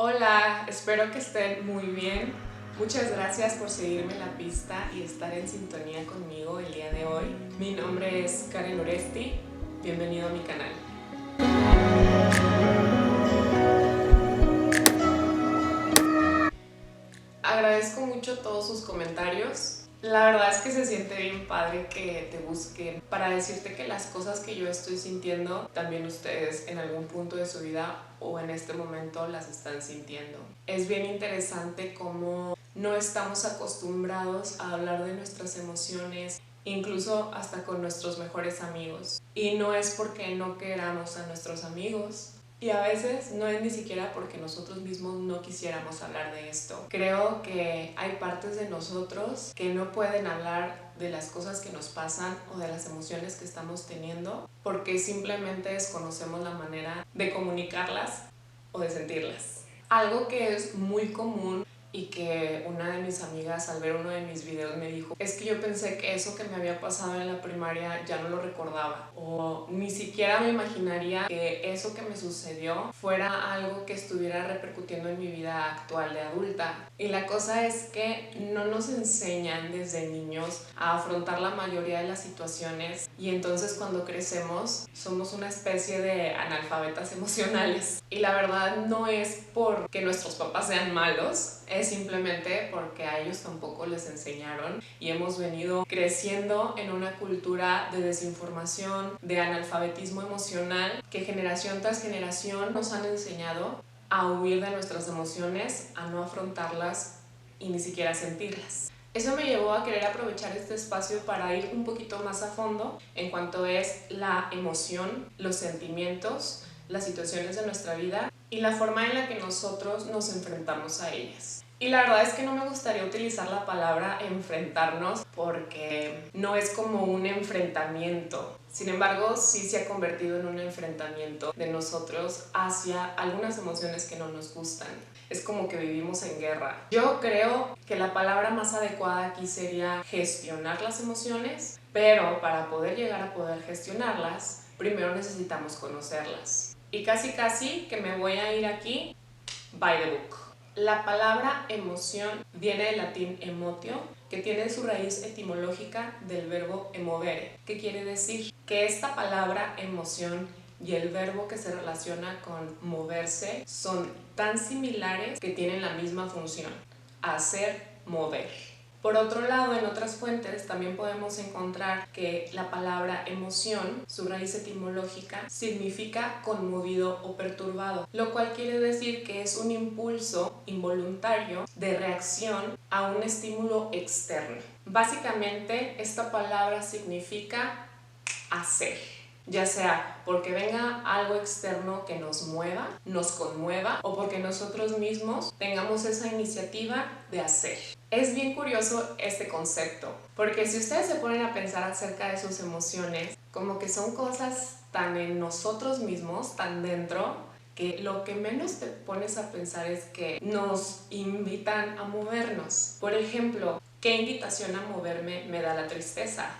Hola, espero que estén muy bien. Muchas gracias por seguirme en la pista y estar en sintonía conmigo el día de hoy. Mi nombre es Karen Uresti. Bienvenido a mi canal. Agradezco mucho todos sus comentarios. La verdad es que se siente bien padre que te busquen para decirte que las cosas que yo estoy sintiendo, también ustedes en algún punto de su vida o en este momento las están sintiendo. Es bien interesante cómo no estamos acostumbrados a hablar de nuestras emociones, incluso hasta con nuestros mejores amigos. Y no es porque no queramos a nuestros amigos, y a veces no es ni siquiera porque nosotros mismos no quisiéramos hablar de esto. Creo que hay partes de nosotros que no pueden hablar de las cosas que nos pasan o de las emociones que estamos teniendo porque simplemente desconocemos la manera de comunicarlas o de sentirlas. Algo que es muy común y que una de mis amigas al ver uno de mis videos me dijo es que yo pensé que eso que me había pasado en la primaria ya no lo recordaba, o ni siquiera me imaginaría que eso que me sucedió fuera algo que estuviera repercutiendo en mi vida actual de adulta. Y la cosa es que no nos enseñan desde niños a afrontar la mayoría de las situaciones, y entonces cuando crecemos somos una especie de analfabetas emocionales. Y la verdad no es porque nuestros papás sean malos, es simplemente porque a ellos tampoco les enseñaron y hemos venido creciendo en una cultura de desinformación, de analfabetismo emocional, que generación tras generación nos han enseñado a huir de nuestras emociones, a no afrontarlas y ni siquiera sentirlas. Eso me llevó a querer aprovechar este espacio para ir un poquito más a fondo en cuanto es la emoción, los sentimientos, las situaciones de nuestra vida y la forma en la que nosotros nos enfrentamos a ellas. Y la verdad es que no me gustaría utilizar la palabra enfrentarnos porque no es como un enfrentamiento. Sin embargo, sí se ha convertido en un enfrentamiento de nosotros hacia algunas emociones que no nos gustan. Es como que vivimos en guerra. Yo creo que la palabra más adecuada aquí sería gestionar las emociones, pero para poder llegar a poder gestionarlas, primero necesitamos conocerlas. Y casi que me voy a ir aquí by the book. La palabra emoción viene del latín emotio, que tiene su raíz etimológica del verbo emovere, que quiere decir que esta palabra emoción y el verbo que se relaciona con moverse son tan similares que tienen la misma función: hacer, mover. Por otro lado, en otras fuentes también podemos encontrar que la palabra emoción, su raíz etimológica, significa conmovido o perturbado, lo cual quiere decir que es un impulso involuntario de reacción a un estímulo externo. Básicamente, esta palabra significa hacer, ya sea porque venga algo externo que nos mueva, nos conmueva, o porque nosotros mismos tengamos esa iniciativa de hacer. Es bien curioso este concepto, porque si ustedes se ponen a pensar acerca de sus emociones, como que son cosas tan en nosotros mismos, tan dentro, que lo que menos te pones a pensar es que nos invitan a movernos. Por ejemplo, ¿qué invitación a moverme me da la tristeza?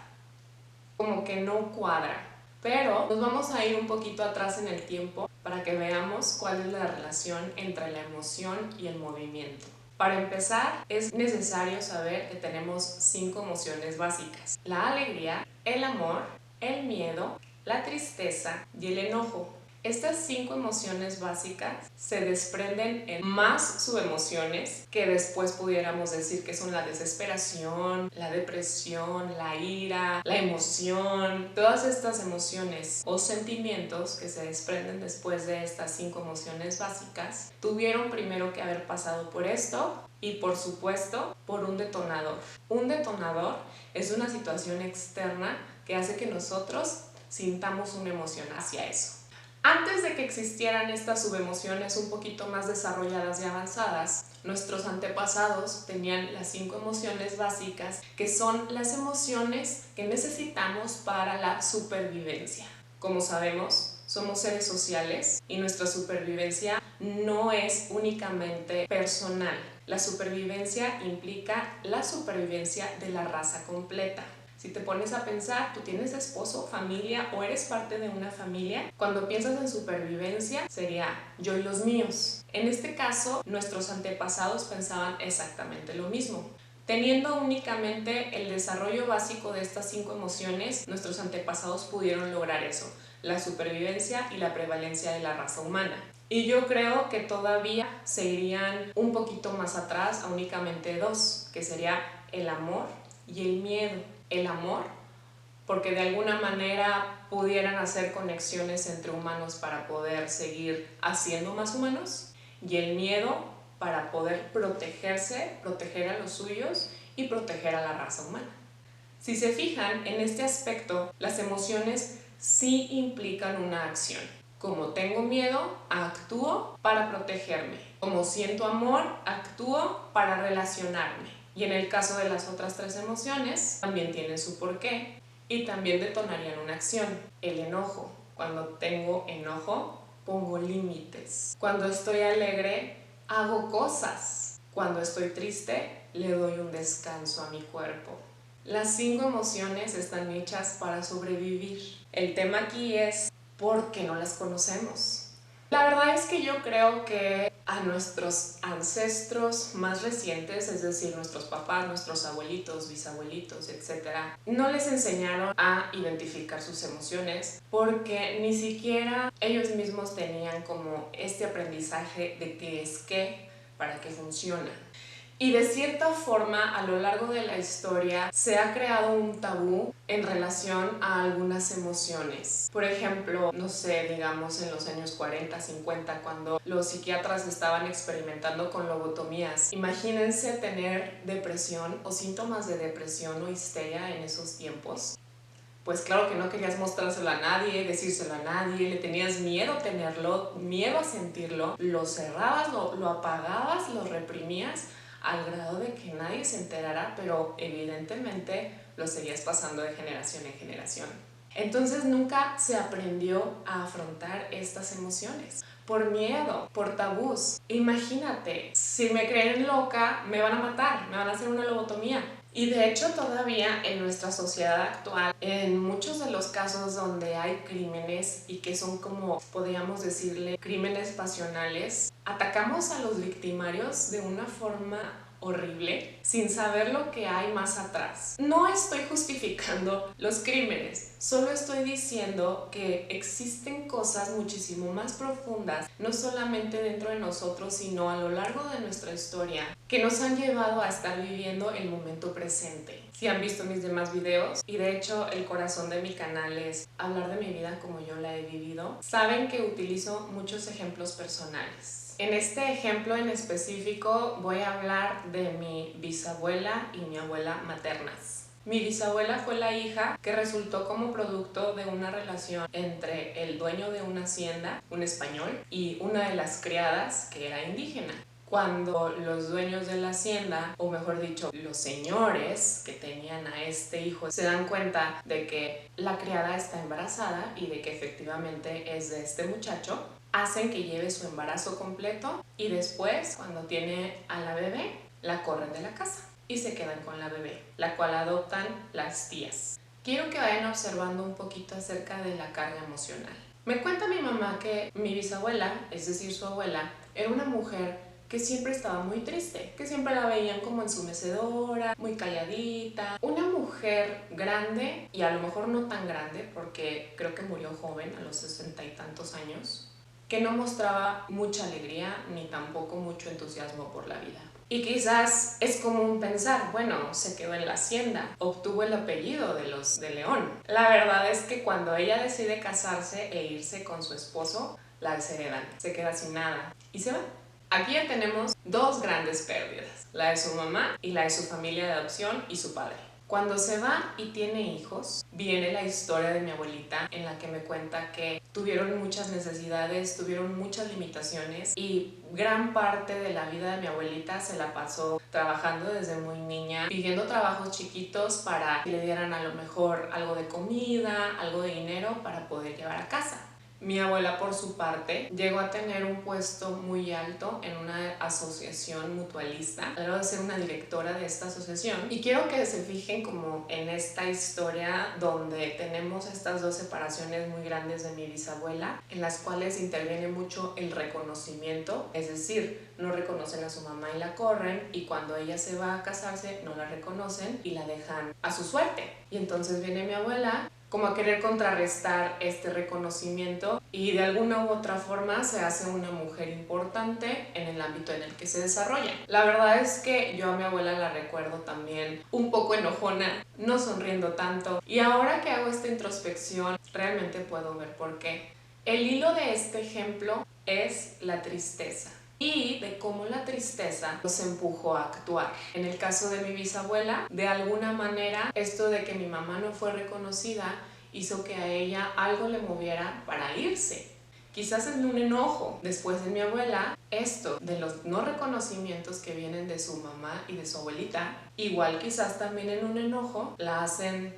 Como que no cuadra. Pero nos vamos a ir un poquito atrás en el tiempo para que veamos cuál es la relación entre la emoción y el movimiento. Para empezar, es necesario saber que tenemos 5 emociones básicas: la alegría, el amor, el miedo, la tristeza y el enojo. Estas 5 emociones básicas se desprenden en más subemociones que después pudiéramos decir que son la desesperación, la depresión, la ira, la emoción. Todas estas emociones o sentimientos que se desprenden después de estas 5 emociones básicas tuvieron primero que haber pasado por esto y, por supuesto, por un detonador. Un detonador es una situación externa que hace que nosotros sintamos una emoción hacia eso. Antes de que existieran estas subemociones un poquito más desarrolladas y avanzadas, nuestros antepasados tenían las 5 emociones básicas, que son las emociones que necesitamos para la supervivencia. Como sabemos, somos seres sociales y nuestra supervivencia no es únicamente personal. La supervivencia implica la supervivencia de la raza completa. Si te pones a pensar, tú tienes esposo, familia o eres parte de una familia. Cuando piensas en supervivencia, sería yo y los míos. En este caso, nuestros antepasados pensaban exactamente lo mismo. Teniendo únicamente el desarrollo básico de estas 5 emociones, nuestros antepasados pudieron lograr eso, la supervivencia y la prevalencia de la raza humana. Y yo creo que todavía se irían un poquito más atrás a únicamente 2, que sería el amor y el miedo. El amor, porque de alguna manera pudieran hacer conexiones entre humanos para poder seguir haciendo más humanos, y el miedo para poder protegerse, proteger a los suyos y proteger a la raza humana. Si se fijan, en este aspecto, las emociones sí implican una acción. Como tengo miedo, actúo para protegerme. Como siento amor, actúo para relacionarme. Y en el caso de las otras 3 emociones, también tienen su porqué y también detonarían una acción. El enojo. Cuando tengo enojo, pongo límites. Cuando estoy alegre, hago cosas. Cuando estoy triste, le doy un descanso a mi cuerpo. Las 5 emociones están hechas para sobrevivir. El tema aquí es ¿por qué no las conocemos? La verdad es que yo creo que a nuestros ancestros más recientes, es decir, nuestros papás, nuestros abuelitos, bisabuelitos, etc., no les enseñaron a identificar sus emociones porque ni siquiera ellos mismos tenían como este aprendizaje de qué es qué, para qué funciona. Y de cierta forma, a lo largo de la historia, se ha creado un tabú en relación a algunas emociones. Por ejemplo, no sé, digamos en los años 40, 50, cuando los psiquiatras estaban experimentando con lobotomías. Imagínense tener depresión o síntomas de depresión o histeria en esos tiempos. Pues claro que no querías mostrárselo a nadie, decírselo a nadie, le tenías miedo a tenerlo, miedo a sentirlo, lo cerrabas, lo apagabas, lo reprimías al grado de que nadie se enterara, pero evidentemente lo seguías pasando de generación en generación. Entonces nunca se aprendió a afrontar estas emociones. Por miedo, por tabús. Imagínate, si me creen loca, me van a matar, me van a hacer una lobotomía. Y de hecho todavía en nuestra sociedad actual, en muchos de los casos donde hay crímenes y que son como, podríamos decirle, crímenes pasionales, atacamos a los victimarios de una forma horrible sin saber lo que hay más atrás. No estoy justificando los crímenes, solo estoy diciendo que existen cosas muchísimo más profundas, no solamente dentro de nosotros, sino a lo largo de nuestra historia, que nos han llevado a estar viviendo el momento presente. Si han visto mis demás videos, y de hecho el corazón de mi canal es hablar de mi vida como yo la he vivido, saben que utilizo muchos ejemplos personales. En este ejemplo en específico voy a hablar de mi bisabuela y mi abuela maternas. Mi bisabuela fue la hija que resultó como producto de una relación entre el dueño de una hacienda, un español, y una de las criadas que era indígena. Cuando los dueños de la hacienda, o mejor dicho, los señores que tenían a este hijo, se dan cuenta de que la criada está embarazada y de que efectivamente es de este muchacho, hacen que lleve su embarazo completo y después, cuando tiene a la bebé, la corren de la casa y se quedan con la bebé, la cual adoptan las tías. Quiero que vayan observando un poquito acerca de la carga emocional. Me cuenta mi mamá que mi bisabuela, es decir, su abuela, era una mujer que siempre estaba muy triste, que siempre la veían como en su mecedora, muy calladita. Una mujer grande, y a lo mejor no tan grande, porque creo que murió joven, a los 60 y tantos años, que no mostraba mucha alegría ni tampoco mucho entusiasmo por la vida. Y quizás es común pensar, bueno, se quedó en la hacienda, obtuvo el apellido de los de León. La verdad es que cuando ella decide casarse e irse con su esposo, la desheredan, se queda sin nada y se va. Aquí ya tenemos 2 grandes pérdidas, la de su mamá y la de su familia de adopción y su padre. Cuando se va y tiene hijos, viene la historia de mi abuelita en la que me cuenta que tuvieron muchas necesidades, tuvieron muchas limitaciones y gran parte de la vida de mi abuelita se la pasó trabajando desde muy niña, pidiendo trabajos chiquitos para que le dieran a lo mejor algo de comida, algo de dinero para poder llevar a casa. Mi abuela, por su parte, llegó a tener un puesto muy alto en una asociación mutualista, luego de ser una directora de esta asociación. Y quiero que se fijen como en esta historia donde tenemos estas dos separaciones muy grandes de mi bisabuela, en las cuales interviene mucho el reconocimiento, es decir, no reconocen a su mamá y la corren, y cuando ella se va a casarse no la reconocen y la dejan a su suerte. Y entonces viene mi abuela como a querer contrarrestar este reconocimiento y de alguna u otra forma se hace una mujer importante en el ámbito en el que se desarrolla. La verdad es que yo a mi abuela la recuerdo también un poco enojona, no sonriendo tanto, y ahora que hago esta introspección realmente puedo ver por qué. El hilo de este ejemplo es la tristeza y de cómo la tristeza nos empujó a actuar. En el caso de mi bisabuela, de alguna manera, esto de que mi mamá no fue reconocida hizo que a ella algo le moviera para irse. Quizás en un enojo. Después de mi abuela, esto de los no reconocimientos que vienen de su mamá y de su abuelita, igual quizás también en un enojo, la hacen: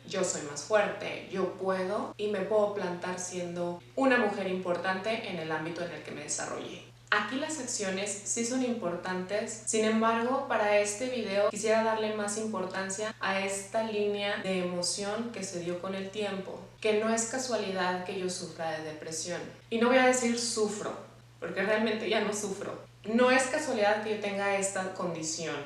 yo soy más fuerte, yo puedo y me puedo plantar siendo una mujer importante en el ámbito en el que me desarrollé. Aquí las acciones sí son importantes, sin embargo, para este video quisiera darle más importancia a esta línea de emoción que se dio con el tiempo, que no es casualidad que yo sufra de depresión. Y no voy a decir sufro, porque realmente ya no sufro. No es casualidad que yo tenga esta condición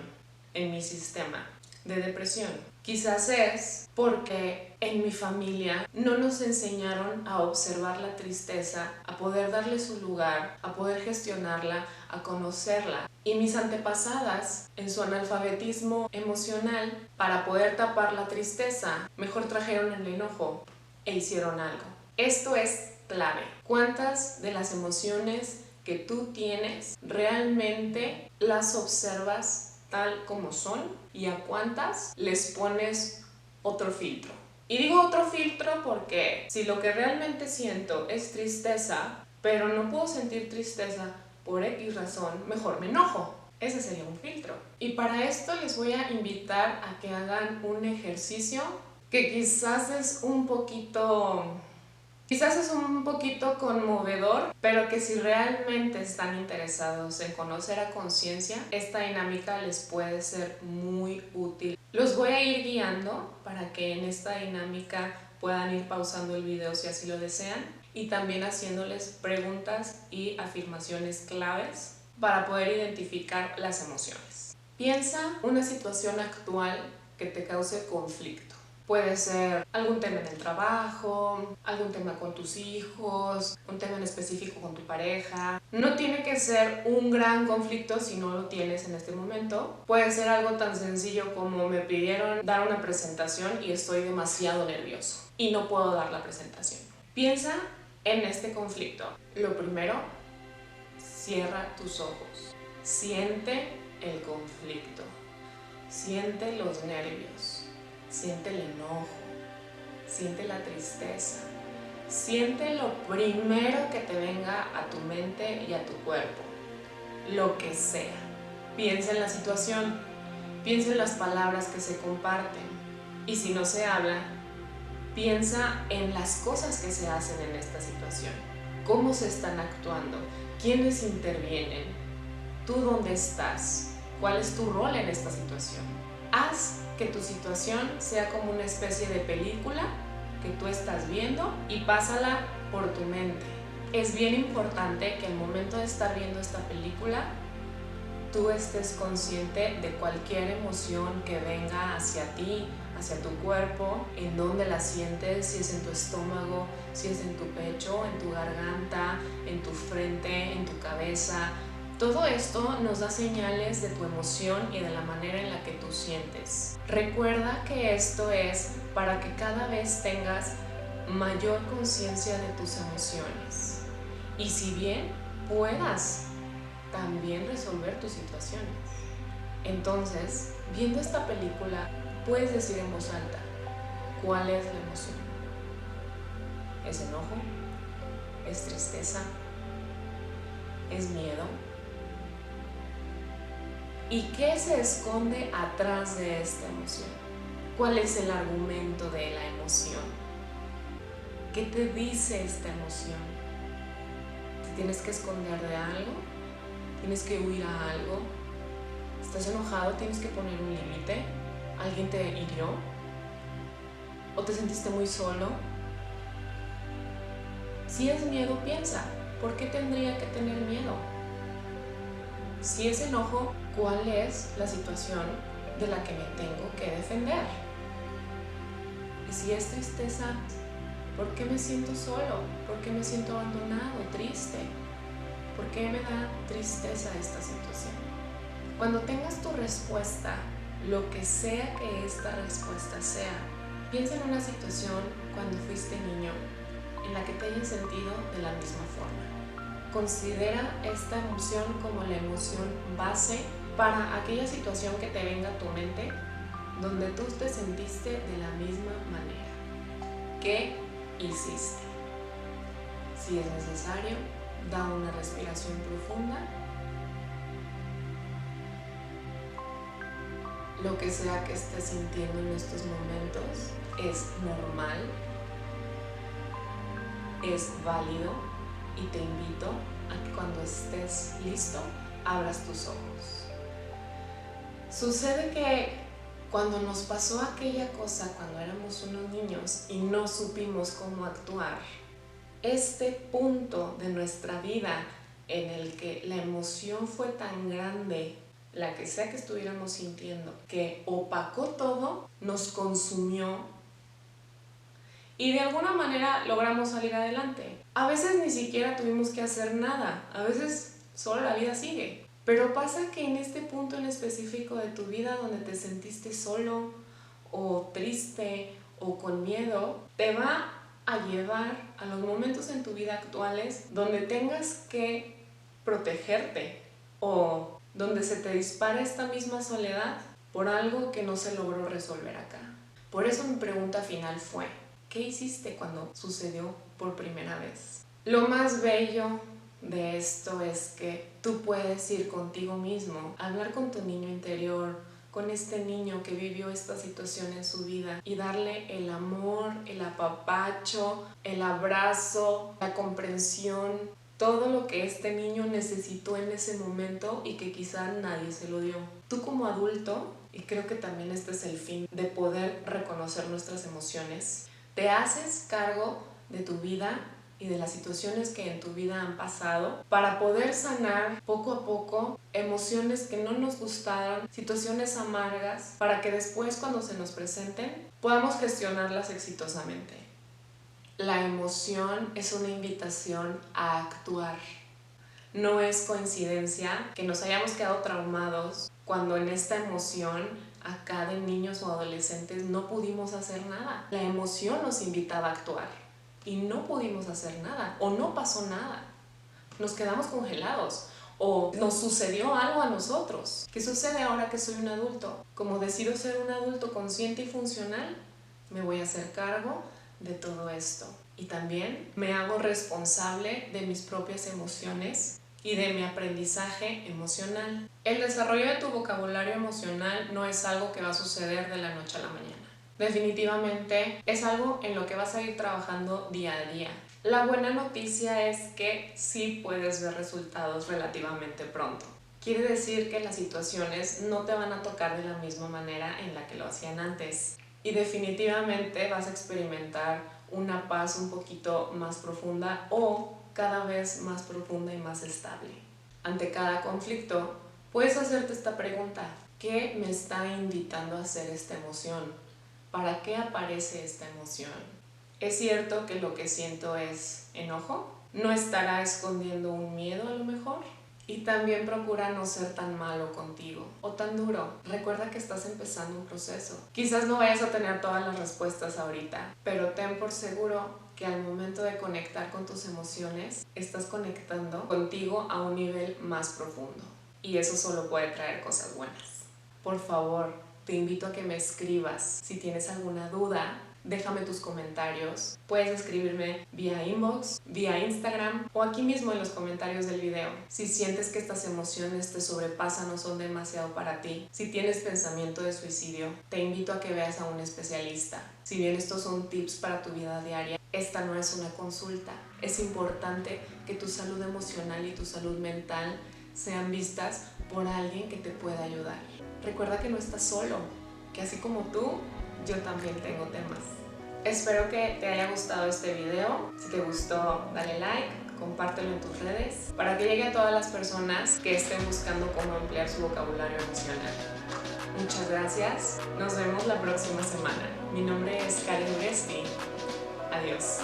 en mi sistema de depresión. Quizás es porque en mi familia no nos enseñaron a observar la tristeza, a poder darle su lugar, a poder gestionarla, a conocerla. Y mis antepasadas, en su analfabetismo emocional, para poder tapar la tristeza, mejor trajeron el enojo e hicieron algo. Esto es clave. ¿Cuántas de las emociones que tú tienes realmente las observas tal como son y a cuántas les pones otro filtro? Y digo otro filtro porque si lo que realmente siento es tristeza, pero no puedo sentir tristeza por X razón, mejor me enojo. Ese sería un filtro. Y para esto les voy a invitar a que hagan un ejercicio que quizás es un poquito conmovedor, pero que si realmente están interesados en conocer a conciencia, esta dinámica les puede ser muy útil. Los voy a ir guiando para que en esta dinámica puedan ir pausando el video si así lo desean y también haciéndoles preguntas y afirmaciones claves para poder identificar las emociones. Piensa una situación actual que te cause conflicto. Puede ser algún tema en el trabajo, algún tema con tus hijos, un tema en específico con tu pareja. No tiene que ser un gran conflicto si no lo tienes en este momento. Puede ser algo tan sencillo como: me pidieron dar una presentación y estoy demasiado nervioso y no puedo dar la presentación. Piensa en este conflicto. Lo primero, cierra tus ojos. Siente el conflicto. Siente los nervios. Siente el enojo, siente la tristeza, siente lo primero que te venga a tu mente y a tu cuerpo, lo que sea. Piensa en la situación, piensa en las palabras que se comparten y si no se habla, piensa en las cosas que se hacen en esta situación, cómo se están actuando, quiénes intervienen, tú dónde estás, cuál es tu rol en esta situación. Haz que tu situación sea como una especie de película que tú estás viendo y pásala por tu mente. Es bien importante que al momento de estar viendo esta película tú estés consciente de cualquier emoción que venga hacia ti, hacia tu cuerpo, en dónde la sientes, si es en tu estómago, si es en tu pecho, en tu garganta, en tu frente, en tu cabeza. Todo esto nos da señales de tu emoción y de la manera en la que tú sientes. Recuerda que esto es para que cada vez tengas mayor conciencia de tus emociones. Y si bien puedas también resolver tus situaciones. Entonces, viendo esta película, puedes decir en voz alta, ¿cuál es la emoción? ¿Es enojo? ¿Es tristeza? ¿Es miedo? ¿Y qué se esconde atrás de esta emoción? ¿Cuál es el argumento de la emoción? ¿Qué te dice esta emoción? ¿Te tienes que esconder de algo? ¿Tienes que huir a algo? ¿Estás enojado? ¿Tienes que poner un límite? ¿Alguien te hirió? ¿O te sentiste muy solo? Si es miedo, piensa, ¿por qué tendría que tener miedo? Si es enojo, ¿cuál es la situación de la que me tengo que defender? Y si es tristeza, ¿por qué me siento solo? ¿Por qué me siento abandonado, triste? ¿Por qué me da tristeza esta situación? Cuando tengas tu respuesta, lo que sea que esta respuesta sea, piensa en una situación cuando fuiste niño en la que te hayas sentido de la misma forma. Considera esta emoción como la emoción base para aquella situación que te venga a tu mente donde tú te sentiste de la misma manera. ¿Qué hiciste? Si es necesario, da una respiración profunda. Lo que sea que estés sintiendo en estos momentos es normal, es válido y te invito a que cuando estés listo, abras tus ojos. Sucede que cuando nos pasó aquella cosa cuando éramos unos niños y no supimos cómo actuar, este punto de nuestra vida en el que la emoción fue tan grande, la que sea que estuviéramos sintiendo, que opacó todo, nos consumió y de alguna manera logramos salir adelante. A veces ni siquiera tuvimos que hacer nada, a veces solo la vida sigue. Pero pasa que en este punto en específico de tu vida donde te sentiste solo o triste o con miedo, te va a llevar a los momentos en tu vida actuales donde tengas que protegerte o donde se te dispara esta misma soledad por algo que no se logró resolver acá. Por eso mi pregunta final fue, ¿qué hiciste cuando sucedió por primera vez? Lo más bello de esto es que tú puedes ir contigo mismo, hablar con tu niño interior, con este niño que vivió esta situación en su vida y darle el amor, el apapacho, el abrazo, la comprensión, todo lo que este niño necesitó en ese momento y que quizá nadie se lo dio. Tú como adulto, y creo que también este es el fin de poder reconocer nuestras emociones, te haces cargo de tu vida y de las situaciones que en tu vida han pasado para poder sanar poco a poco emociones que no nos gustaron, situaciones amargas, para que después cuando se nos presenten podamos gestionarlas exitosamente. La emoción es una invitación a actuar. No es coincidencia que nos hayamos quedado traumados cuando en esta emoción acá de niños o adolescentes no pudimos hacer nada. La emoción nos invitaba a actuar y no pudimos hacer nada o no pasó nada. Nos quedamos congelados o nos sucedió algo a nosotros. ¿Qué sucede ahora que soy un adulto? Como decido ser un adulto consciente y funcional, me voy a hacer cargo de todo esto. Y también me hago responsable de mis propias emociones y de mi aprendizaje emocional. El desarrollo de tu vocabulario emocional no es algo que va a suceder de la noche a la mañana. Definitivamente es algo en lo que vas a ir trabajando día a día. La buena noticia es que sí puedes ver resultados relativamente pronto. Quiere decir que las situaciones no te van a tocar de la misma manera en la que lo hacían antes. Y definitivamente vas a experimentar una paz un poquito más profunda o cada vez más profunda y más estable. Ante cada conflicto, puedes hacerte esta pregunta: ¿qué me está invitando a hacer esta emoción? ¿Para qué aparece esta emoción? ¿Es cierto que lo que siento es enojo? ¿No estará escondiendo un miedo a lo mejor? Y también procura no ser tan malo contigo o tan duro. Recuerda que estás empezando un proceso. Quizás no vayas a tener todas las respuestas ahorita, pero ten por seguro que al momento de conectar con tus emociones, estás conectando contigo a un nivel más profundo. Y eso solo puede traer cosas buenas. Por favor, te invito a que me escribas si tienes alguna duda, déjame tus comentarios. Puedes escribirme vía inbox, vía Instagram o aquí mismo en los comentarios del video. Si sientes que estas emociones te sobrepasan o son demasiado para ti, si tienes pensamiento de suicidio, te invito a que veas a un especialista. Si bien estos son tips para tu vida diaria, esta no es una consulta. Es importante que tu salud emocional y tu salud mental sean vistas por alguien que te pueda ayudar. Recuerda que no estás solo, que así como tú, yo también tengo temas. Espero que te haya gustado este video. Si te gustó, dale like, compártelo en tus redes para que llegue a todas las personas que estén buscando cómo ampliar su vocabulario emocional. Muchas gracias. Nos vemos la próxima semana. Mi nombre es Karen Uresti. Adiós.